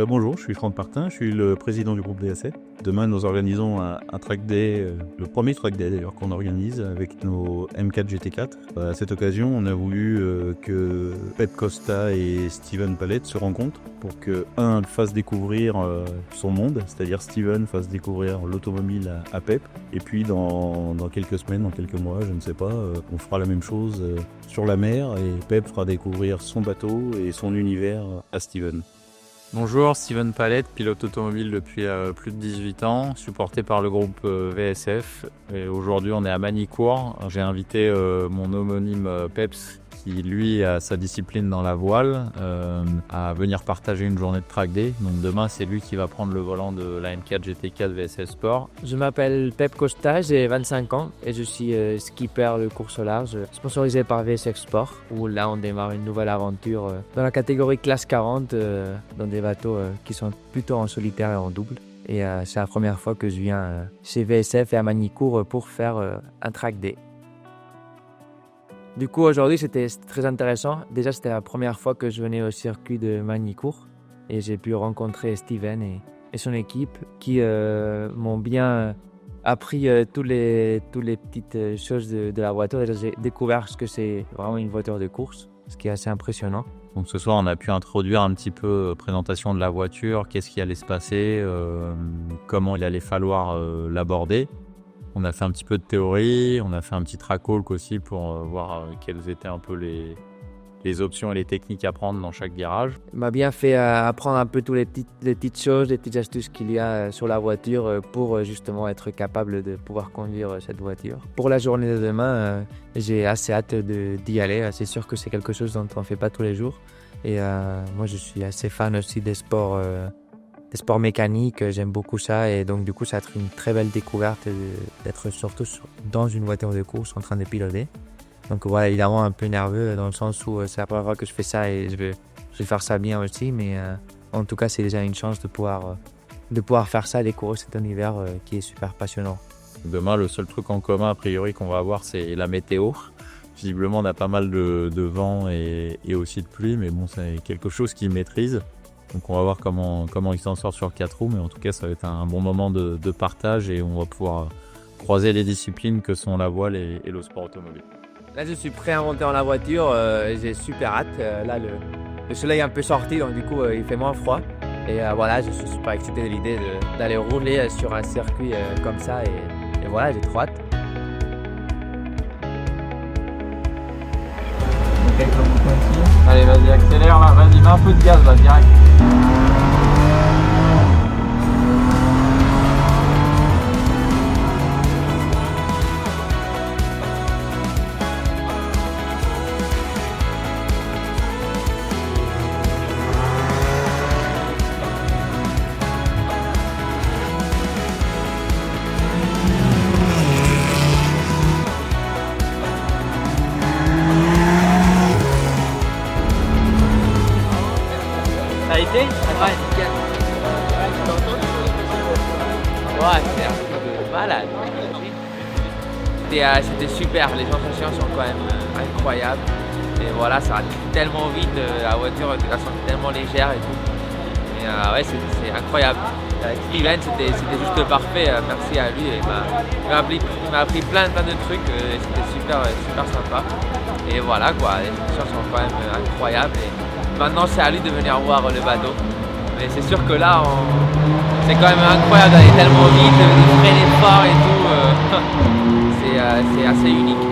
Bonjour, je suis Franck Partin, je suis le président du groupe DSF. Demain, nous organisons un track day, le premier track day d'ailleurs qu'on organise avec nos M4 GT4. À cette occasion, on a voulu que Pep Costa et Steven Palette se rencontrent pour que fasse découvrir son monde, c'est-à-dire Steven fasse découvrir l'automobile à Pep. Et puis dans quelques semaines, dans quelques mois, je ne sais pas, on fera la même chose sur la mer et Pep fera découvrir son bateau et son univers à Steven. Bonjour, Steven Palette, pilote automobile depuis plus de 18 ans, supporté par le groupe VSF. Et aujourd'hui, on est à Magny-Cours. J'ai invité mon homonyme Peps, qui lui a sa discipline dans la voile, à venir partager une journée de track day. Donc demain, c'est lui qui va prendre le volant de la M4 GT4 VSF Sport. Je m'appelle Pep Costa, j'ai 25 ans et je suis skipper de course au large, sponsorisé par VSF Sport, où là on démarre une nouvelle aventure dans la catégorie classe 40, dans des bateaux qui sont plutôt en solitaire et en double. Et c'est la première fois que je viens chez VSF et à Magny-Cours pour faire un track day. Du coup, aujourd'hui, c'était très intéressant. Déjà, c'était la première fois que je venais au circuit de Magny-Cours et j'ai pu rencontrer Steven et son équipe qui m'ont bien appris toutes les petites choses de la voiture. Déjà, j'ai découvert ce que c'est vraiment une voiture de course, ce qui est assez impressionnant. Donc ce soir, on a pu introduire un petit peu présentation de la voiture, qu'est-ce qui allait se passer, comment il allait falloir l'aborder. On a fait un petit peu de théorie, on a fait un petit track walk aussi pour voir quelles étaient un peu les options et les techniques à prendre dans chaque virage. Il m'a bien fait apprendre un peu toutes les petites choses, les petites astuces qu'il y a sur la voiture pour justement être capable de pouvoir conduire cette voiture. Pour la journée de demain, j'ai assez hâte d'y aller. C'est sûr que c'est quelque chose dont on ne fait pas tous les jours. Et moi, je suis assez fan aussi des sports mécaniques, j'aime beaucoup ça et donc du coup ça va être une très belle découverte d'être surtout dans une voiture de course en train de piloter. Donc voilà, évidemment un peu nerveux dans le sens où c'est la première fois que je fais ça et je vais faire ça bien aussi, mais en tout cas c'est déjà une chance de pouvoir faire ça, découvrir cet univers qui est super passionnant. Demain, le seul truc en commun a priori qu'on va avoir, c'est la météo. Visiblement on a pas mal de vent et aussi de pluie, mais bon, c'est quelque chose qu'ils maîtrisent. Donc on va voir comment il s'en sort sur 4 roues, mais en tout cas ça va être un bon moment de partage et on va pouvoir croiser les disciplines que sont la voile et le sport automobile. Là je suis prêt à monter dans la voiture, j'ai super hâte. Là le soleil est un peu sorti donc du coup il fait moins froid. Et voilà, je suis super excité de l'idée d'aller rouler sur un circuit comme ça et voilà, j'ai trop hâte. Allez, vas-y, accélère là, vas-y, mets un peu de gaz là, direct. Ça a été? Ouais, nickel. Ouais, c'est un truc de malade. C'était super, les sensations sont quand même incroyables. Et voilà, ça va tellement vite, la voiture elle sent tellement légère et tout. Et ouais, c'est incroyable. Steven, c'était juste parfait, merci à lui. Il m'a appris plein de trucs, c'était super sympa. Et voilà quoi, les sensations sont quand même incroyables. Et maintenant c'est à lui de venir voir le bateau. Mais c'est sûr que là, c'est quand même incroyable d'aller tellement vite, de freiner fort et tout. C'est assez unique.